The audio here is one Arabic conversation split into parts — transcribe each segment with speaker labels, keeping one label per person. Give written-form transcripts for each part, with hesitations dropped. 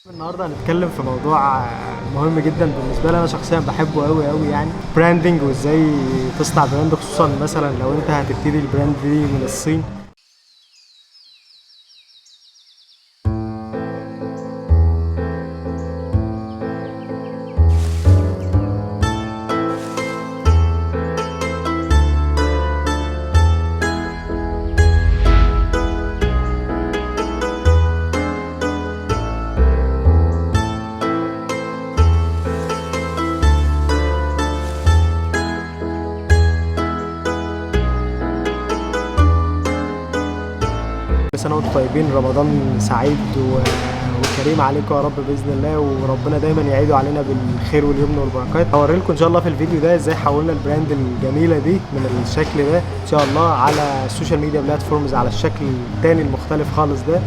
Speaker 1: النهارده هنتكلم في موضوع مهم جدا بالنسبه لي، انا شخصيا بحبه قوي قوي، يعني براندنج وازاي تصنع براند، خصوصا مثلا لو انت هتبتدي البراند دي من الصين. كل سنه وانتم طيبين، رمضان سعيد وكريم عليكم يا رب باذن الله، وربنا دايما يعيده علينا بالخير واليمن والبركات. هوري لكم ان شاء الله في الفيديو ده ازاي حولنا البراند الجميله دي من الشكل ده ان شاء الله على السوشيال ميديا بلاتفورمز على الشكل التاني المختلف خالص ده.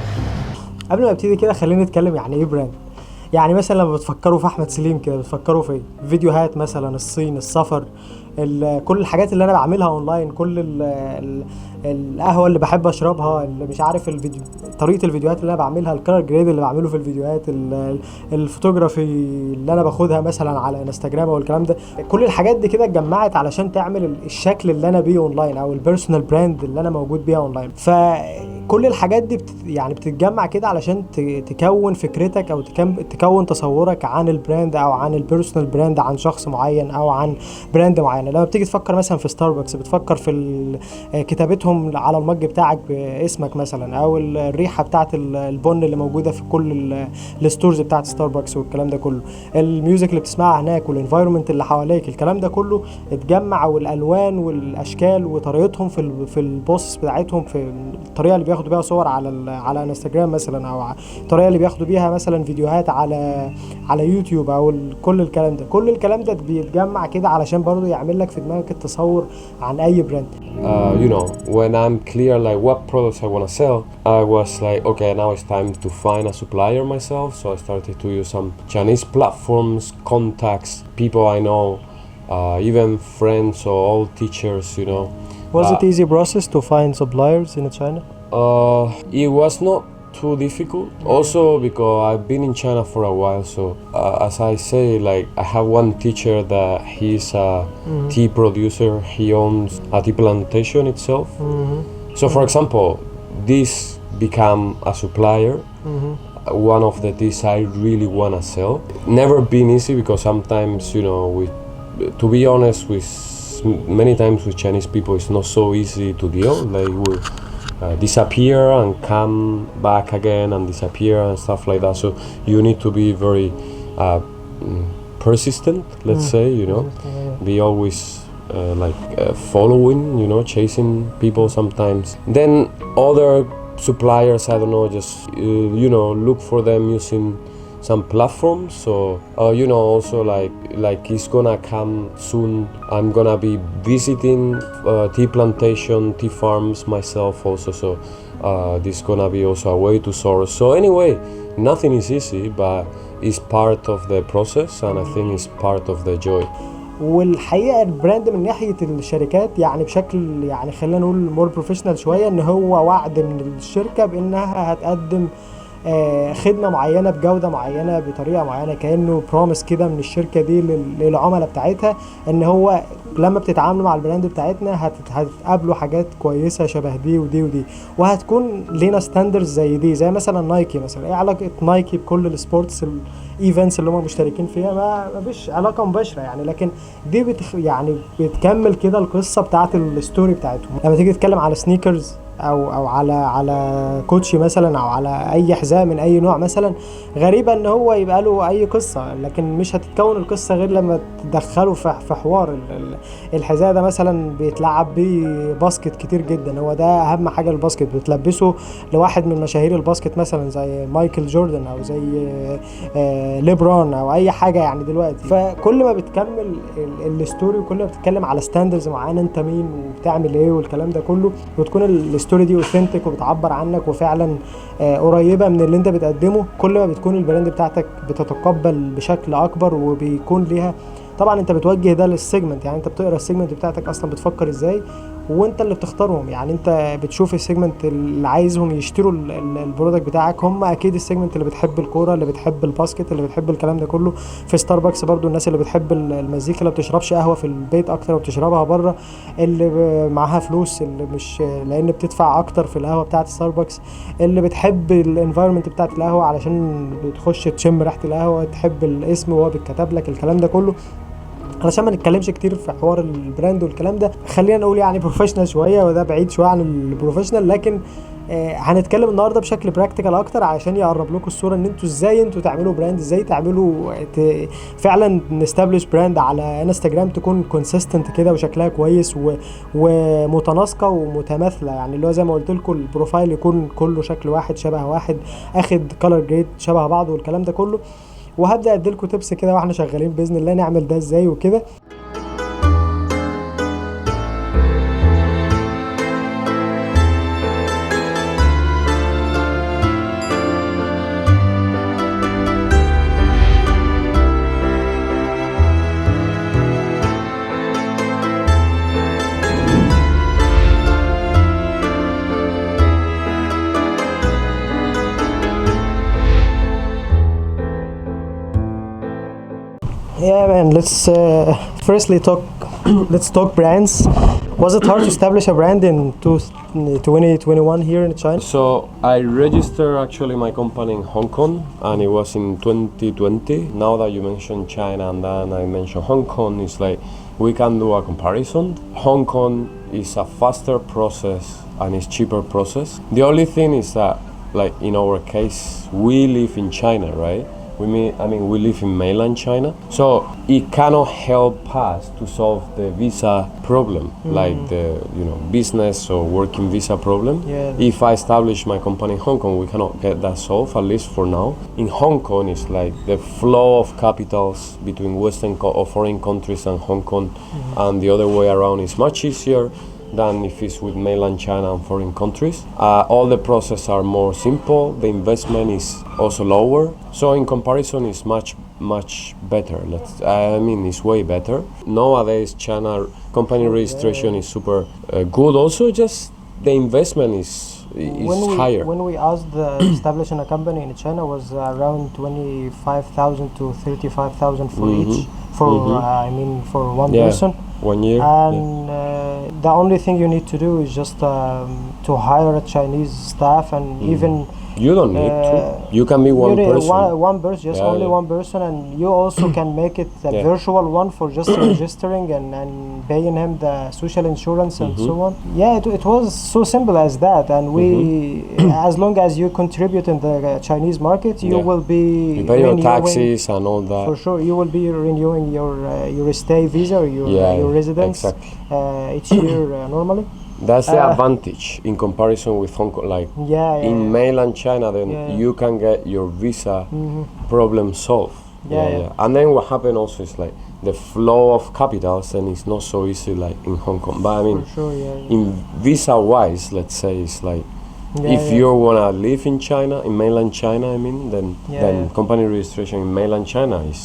Speaker 1: قبل ما ابتدي كده خلينا نتكلم يعني ايه براند. يعني مثلا لما بتفكروا في احمد سليم كده بتفكروا في فيديوهات مثلا الصين، السفر، كل الحاجات اللي انا بعملها اونلاين، كل القهوه اللي بحب اشربها، اللي مش عارف الفيديو، طريقه الفيديوهات اللي انا بعملها، الكلر جريد اللي بعمله في الفيديوهات، الفوتوغرافي اللي انا باخدها مثلا على انستجرام والكلام ده، كل الحاجات دي كده اتجمعت علشان تعمل الشكل اللي انا بيه اونلاين او البيرسونال براند اللي انا موجود بيها اونلاين. فكل الحاجات دي يعني بتتجمع كده علشان تكون فكرتك او تكون تصورك عن البراند او عن البيرسونال براند، عن شخص معين او عن براند معين. لما بتيجي تفكر مثلا في ستاربكس بتفكر في كتابتهم على المج بتاعك باسمك مثلا، او الريحه بتاعت البن اللي موجوده في كل الستورز بتاعت ستاربكس والكلام ده كله، الميوزك اللي بتسمعها هناك، والانفايرمنت اللي حواليك، الكلام ده كله اتجمع، والالوان والاشكال وطريقتهم في البوست بتاعتهم، في الطريقه اللي بياخدوا بيها صور على انستجرام مثلا، او الطريقه اللي بياخدوا بيها مثلا فيديوهات على يوتيوب، او كل الكلام ده بيتجمع كده علشان برضو يعمل لك في دماغك التصور عن اي براند.
Speaker 2: When I'm clear like what products I want to sell, I was like, okay, now it's time to find a supplier myself. So I started to use some Chinese platforms, contacts, people I know, even friends or old teachers.
Speaker 1: Was it easy process to find suppliers in China?
Speaker 2: It was not too difficult, also because I've been in China for a while. So as I say, like I have one teacher that he's a tea producer. He owns a tea plantation itself. So for example, this become a supplier. One of the teas I really want to sell. Never been easy, because sometimes to be honest, with many times with Chinese people it's not so easy to deal. Like we disappear and come back again and disappear and stuff like that. So you need to be very persistent, let's say, be always following, chasing people sometimes. Then other suppliers, I don't know, just look for them using some platforms. So also like it's gonna come soon, I'm gonna be visiting tea plantation, tea farms myself also. So this is gonna be also a way to source. So anyway, nothing is easy, but it's part of the process, and I think it's part of the joy.
Speaker 1: والحقيقه البراند من ناحيه الشركات يعني بشكل، يعني خلينا نقول مور بروفيشنال شويه، ان هو وعد من الشركه بانها هتقدم خدمه معينه بجوده معينه بطريقه معينه، كانه بروميس كده من الشركه دي للعملاء بتاعتها، ان هو لما بتتعاملوا مع البراند بتاعتنا هتقابلوا حاجات كويسه شبه دي ودي ودي، وهتكون لينا ستاندرز زي دي. زي مثلا نايكي مثلا، ايه علاقه نايكي بكل السبورتس الايفنتس اللي هم مشتركين فيها؟ ما فيش علاقه مباشره يعني، لكن دي يعني بتكمل كده القصه بتاعت الستوري بتاعتهم. لما تيجي تتكلم على سنيكرز او على كوتشي مثلا، او على اي حذاء من اي نوع مثلا، غريبه ان هو يبقى له اي قصه، لكن مش هتتكون القصه غير لما تدخله في حوار. الحذاء ده مثلا بيتلعب بيه باسكت كتير جدا، هو ده اهم حاجه. الباسكت بتلبسه لواحد من مشاهير الباسكت مثلا زي مايكل جوردن او زي ليبرون او اي حاجه يعني دلوقتي. فكل ما بتكمل الستوري وكل ما بتتكلم على ستاندرز معينه، انت مين وبتعمل ايه والكلام ده كله، وتكون الستوري دي اوثنتيك وبتعبر عنك وفعلا قريبه من اللي انت بتقدمه، كل ما بتكون البراند بتاعتك بتتقبل بشكل اكبر، وبيكون ليها طبعا انت بتوجه ده للسيجمنت، يعني انت بتقرا السيجمنت بتاعتك اصلا بتفكر ازاي، وانت اللي بتختارهم. يعني انت بتشوف السيجمنت اللي عايزهم يشتروا البرودكت بتاعك، هم اكيد السيجمنت اللي بتحب الكوره، اللي بتحب الباسكت، اللي بتحب الكلام ده كله. في ستاربكس برضو الناس اللي بتحب المزيكا، اللي بتشربش قهوه في البيت اكتر وبتشربها بره، اللي معاها فلوس، اللي مش لان بتدفع اكتر في القهوه بتاعه ستاربكس، اللي بتحب الانفايرمنت بتاعه القهوه علشان بتخش تشم ريحه القهوه، تحب الاسم وهو بيتكتب لك، الكلام ده كله. علشان ما نتكلمش كتير في حوار البراند والكلام ده، خلينا نقول يعني بروفيشنال شويه، وده بعيد شويه عن البروفيشنال، لكن هنتكلم النهارده بشكل براكتيكال اكتر عشان يقرب لكم الصوره ان انتوا ازاي انتوا تعملوا براند، ازاي تعملوا فعلا نستابلش براند على انستجرام تكون كونسيستنت كده وشكلها كويس ومتناسقه ومتماثله. يعني اللي هو زي ما قلت لكم البروفايل يكون كله شكل واحد شبه واحد، اخد كلر جريد شبه بعض والكلام ده كله. وهبدا اديلكم تيبس كده واحنا شغالين باذن الله نعمل ده ازاي وكده. Yeah man, let's firstly talk brands. Was it hard to establish a brand in 2021 here in China?
Speaker 2: So I registered actually my company in Hong Kong, and it was in 2020. Now that you mentioned China and then I mentioned Hong Kong, it's like we can do a comparison. Hong Kong is a faster process and it's cheaper process. The only thing is that, like in our case, we live in China, right? We live in mainland China, so it cannot help us to solve the visa problem, like the business or working visa problem.
Speaker 1: Yeah.
Speaker 2: If I establish my company in Hong Kong, we cannot get that solved, at least for now. In Hong Kong, it's like the flow of capitals between Western or foreign countries and Hong Kong, and the other way around is much easier than if it's with mainland China and foreign countries. All the process are more simple, the investment is also lower, so in comparison it's much better. It's way better. Nowadays China company registration is super good, also just the investment is higher.
Speaker 1: When we asked establishing a company in China was around 25,000 to 35,000 for each, for one person.
Speaker 2: 1 year.
Speaker 1: And the only thing you need to do is just to hire a Chinese staff, and even
Speaker 2: you don't need to. You can be one person.
Speaker 1: One person, just only one person, and you also can make it a virtual one for just registering and paying him the social insurance and so on. Yeah, it was so simple as that, and we, as long as you contribute in the Chinese market, you will be
Speaker 2: you pay your taxes and all that.
Speaker 1: For sure, you will be renewing your stay visa or your residence each year normally.
Speaker 2: That's the advantage in comparison with Hong Kong. Like in mainland China, then you can get your visa problem solved. And then what happened also is like the flow of capitals, and it's not so easy like in Hong Kong. But in visa wise, let's say it's like if you wanna live in China, in mainland China, then company registration in mainland China is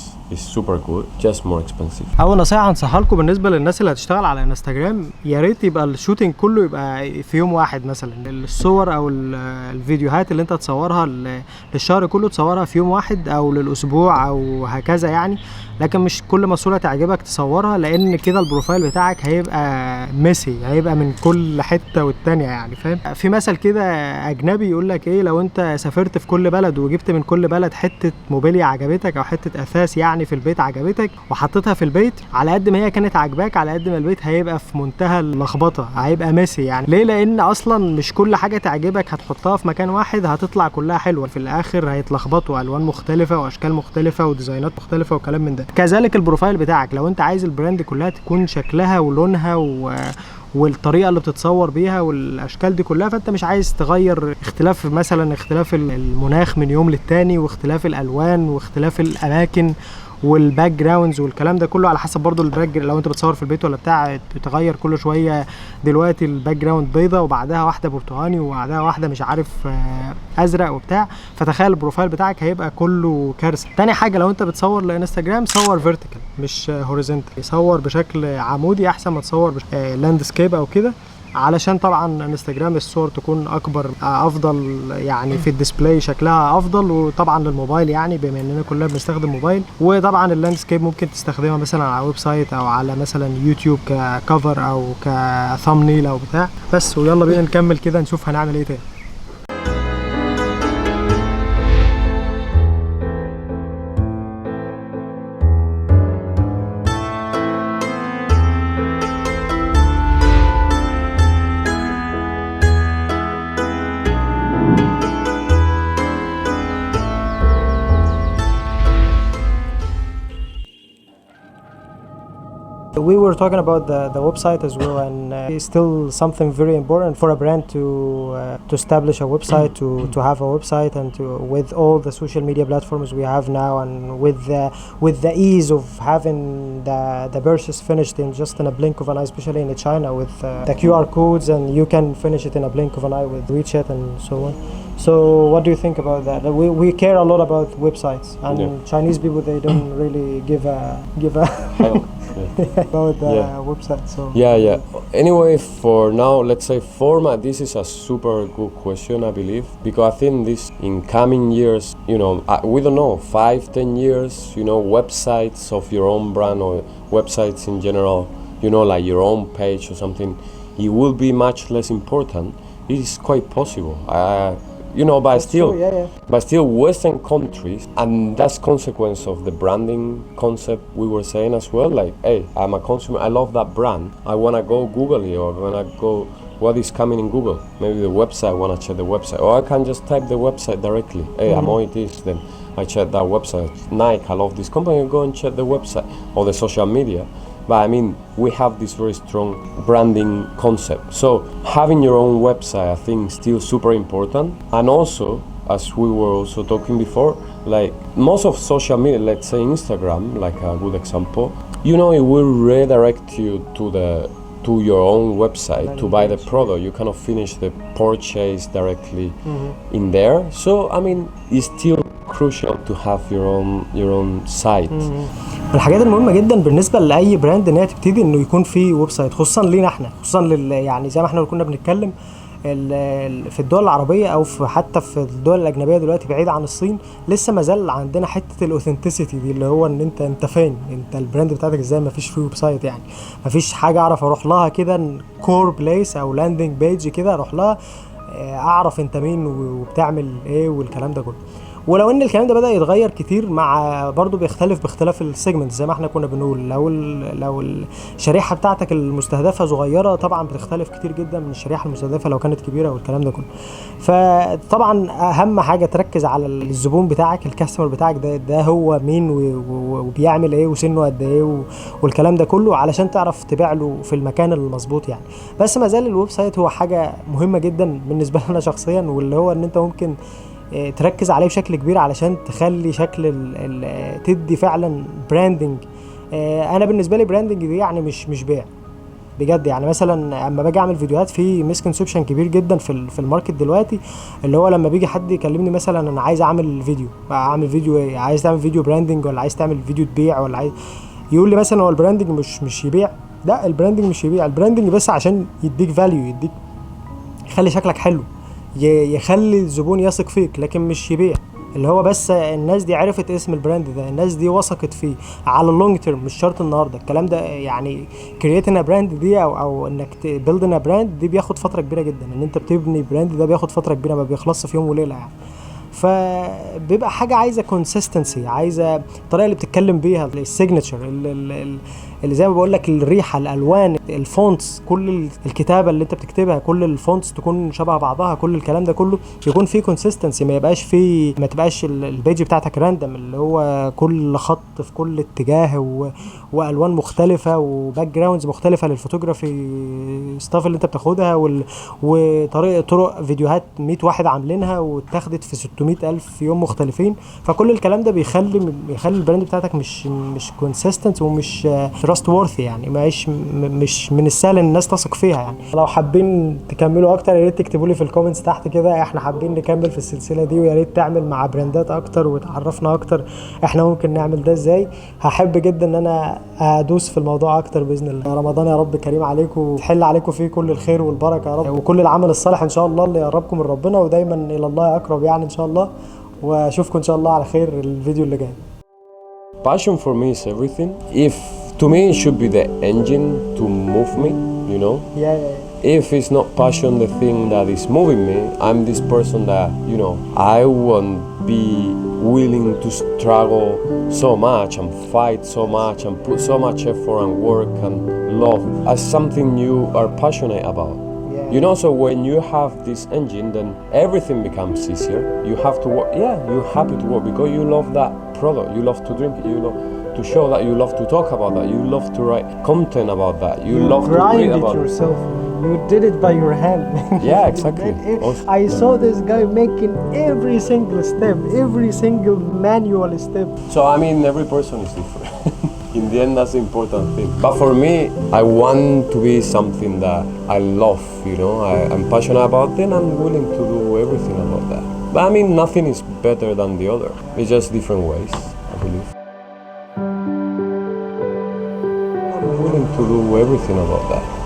Speaker 2: super good, just more expensive.
Speaker 1: اول نصيحه هنصحها لكم بالنسبه للناس اللي هتشتغل على انستجرام، يا ريت يبقى الشوتنج كله يبقى في يوم واحد. مثلا الصور او الفيديوهات اللي انت تصورها للشهر كله تصورها في يوم واحد او للاسبوع او هكذا يعني، لكن مش كل ما صوره تعجبك تصورها، لان كده البروفايل بتاعك هيبقى ميسي، هيبقى من كل حته والتانيه يعني، فاهم؟ في مثل كده اجنبي يقول لك ايه، لو انت سافرت في كل بلد وجبت من كل بلد حته موبيليا عجبتك او حته اثاث يعني في البيت عجبتك وحطيتها في البيت، على قد ما هي كانت عجباك على قد ما البيت هيبقى في منتهى اللخبطه، هيبقى ميسي يعني. ليه؟ لان اصلا مش كل حاجه تعجبك هتحطها في مكان واحد هتطلع كلها حلوه، في الاخر هيتلخبطوا، الوان مختلفه واشكال مختلفه وديزاينات مختلفه وكلام من ده. كذلك البروفايل بتاعك، لو انت عايز البراند كلها تكون شكلها ولونها والطريقه اللي بتتصور بيها والاشكال دي كلها، فانت مش عايز تغير اختلاف المناخ من يوم للتاني، واختلاف الالوان واختلاف الاماكن والباك جراوندز والكلام ده كله على حسب برضو الباك. لو انت بتصور في البيت ولا بتاع بتغير كل شويه، دلوقتي الباك جراوند بيضه وبعدها واحده برتقاني وبعدها واحده مش عارف ازرق وبتاع، فتخيل البروفايل بتاعك هيبقى كله كارثه. تاني حاجه لو انت بتصور لانستجرام صور فيرتيكال مش هوريزونتال، صور بشكل عمودي احسن ما تصور لاندسكيب او كده، علشان طبعا انستجرام الصور تكون اكبر افضل يعني في الديسبلاي شكلها افضل، وطبعا للموبايل يعني بما اننا كلنا بنستخدم موبايل. وطبعا اللاندسكيب ممكن تستخدمها مثلا على ويب سايت او على مثلا يوتيوب ككفر او كثامنيل او بتاع بس. ويلا بينا نكمل كده نشوف هنعمل ايه تاني. We were talking about the website as well, and it's still something very important for a brand to establish a website, to have a website, and with all the social media platforms we have now, and with the ease of having the purchase finished in a blink of an eye, especially in China with the QR codes, and you can finish it in a blink of an eye with WeChat and so on. So what do you think about that? We care a lot about websites, and Chinese people, they don't really give a about the website. So
Speaker 2: anyway, for now, let's say format, this is a super good question, I believe, because I think this in coming years, you know, we don't know, 5-10 years, you know, websites of your own brand or websites in general, you know, like your own page or something, it will be much less important. It is quite possible. You know, but still Western countries, and that's consequence of the branding concept we were saying as well. Like, hey, I'm a consumer, I love that brand, I want to go Google it, or I want to go what is coming in Google, maybe the website, I want to check the website, or I can just type the website directly. Hey, I'm on this, then I check that website. Nike, I love this company, I go and check the website or the social media. But I mean, we have this very strong branding concept. So having your own website, I think, is still super important. And also, as we were also talking before, like most of social media, let's say Instagram, like a good example, you know, it will redirect you to your own website to buy the product. You cannot finish the purchase directly in there. So I mean, it's still crucial to have your own site.
Speaker 1: الحاجات المهمه جدا بالنسبه لاي براند ان هي تبتدي انه يكون في ويب سايت، خصوصا لينا احنا، خصوصا يعني زي ما احنا كنا بنتكلم في الدول العربيه او حتى في الدول الاجنبيه دلوقتي بعيد عن الصين، لسه ما زال عندنا حته الاوثنتسيتي دي، اللي هو ان انت فين، انت البراند بتاعتك ازاي، ما فيش ويب سايت، يعني ما فيش حاجه اعرف اروح لها كده كور بليس او لاندنج بيج كده اروح لها اعرف انت مين وبتعمل ايه والكلام ده كله. ولو ان الكلام ده بدأ يتغير كتير مع برضو بيختلف باختلاف السيجمنت زي ما احنا كنا بنقول. لو الشريحه بتاعتك المستهدفه صغيره طبعا بتختلف كتير جدا من الشريحه المستهدفه لو كانت كبيره والكلام ده كله. فطبعا اهم حاجه تركز على الزبون بتاعك، الكاستمر بتاعك ده هو مين وبيعمل ايه وسنه قد ايه والكلام ده كله علشان تعرف تبيع له في المكان المظبوط يعني. بس ما زال الويب سايت هو حاجه مهمه جدا بالنسبه لنا شخصيا، واللي هو ان انت ممكن تركز عليه بشكل كبير علشان تخلي شكل تدي فعلا براندنج. انا بالنسبه لي براندنج دي يعني مش بيع بجد. يعني مثلا اما باجي اعمل فيديوهات في مسكونسبشن كبير جدا في الماركت دلوقتي، اللي هو لما بيجي حد يكلمني مثلا انا عايز اعمل فيديو ايه، عايز تعمل فيديو براندنج ولا عايز تعمل فيديو تبيع ولا عايز، يقول لي مثلا هو البراندنج مش يبيع. لا، البراندنج مش يبيع، البراندنج بس عشان يديك فاليو، يديك يخلي شكلك حلو، يخلي الزبون يثق فيك، لكن مش يبيع. اللي هو بس الناس دي عرفت اسم البراند ده، الناس دي وثقت فيه على اللونج تيرم، مش شرط النهارده الكلام ده. يعني كرييتنا براند دي او انك تبيلدنا براند دي بياخد فتره كبيره جدا. ان انت بتبني براند ده بياخد فتره كبيره، ما بيخلصش في يوم وليله يعني. فبيبقى حاجه عايزه كونسيستنسي، عايزه الطريقه اللي بتتكلم بيها، السيجنتشر، اللي زي ما بقول لك الريحه، الالوان، الفونتس، كل الكتابه اللي انت بتكتبها، كل الفونتس تكون شبه بعضها، كل الكلام ده كله يكون فيه كونسيستنسي، ما تبقاش البيج بتاعتك راندم اللي هو كل خط في كل اتجاه والوان مختلفه وباك جراوندز مختلفه للفوتوغرافي ستاف اللي انت بتاخدها، طرق فيديوهات 100 واحد عاملينها واتاخدت في 600,000 يوم مختلفين. فكل الكلام ده بيخلي البراند بتاعتك مش كونسيستنت ومش تراست وورثي، يعني مش من السهل ان الناس تثق فيها. يعني لو حابين تكملوا اكتر يا ريت تكتبوا لي في الكومنتس تحت كده احنا حابين نكمل في السلسله دي، ويا ريت تعمل مع براندات اكتر وتعرفنا اكتر احنا ممكن نعمل ده ازاي. هحب جدا ان انا ادوس في الموضوع اكتر باذن الله. رمضان يا رب كريم عليكم وتحل عليكم فيه كل الخير والبركه يا رب، وكل العمل الصالح ان شاء الله اللي يقربكم من ربنا، ودايما الى الله اقرب يعني ان شاء الله. واشوفكم ان شاء الله على خير الفيديو اللي جاي.
Speaker 2: Passion for me is everything. If to me it should be the engine to move me, you know.
Speaker 1: Yeah.
Speaker 2: If it's not passion the thing that is moving me, I'm this person that, you know, I won't be willing to struggle so much and fight so much and put so much effort and work and love as something you are passionate about. You know, so when you have this engine, then everything becomes easier. You have to work, you're happy to work because you love that product, you love to drink it, you love to show that, you love to talk about that, you love to write content about that, you love to read about it.
Speaker 1: Yourself. You did it by your hand.
Speaker 2: Yeah, exactly.
Speaker 1: I saw this guy making every single step, every single manual step.
Speaker 2: So I mean, every person is different. In the end, that's the important thing. But for me, I want to be something that I love, you know, I'm passionate about, then I'm willing to do everything about that. But I mean, nothing is better than the other. It's just different ways, I believe. I'm willing to do everything about that.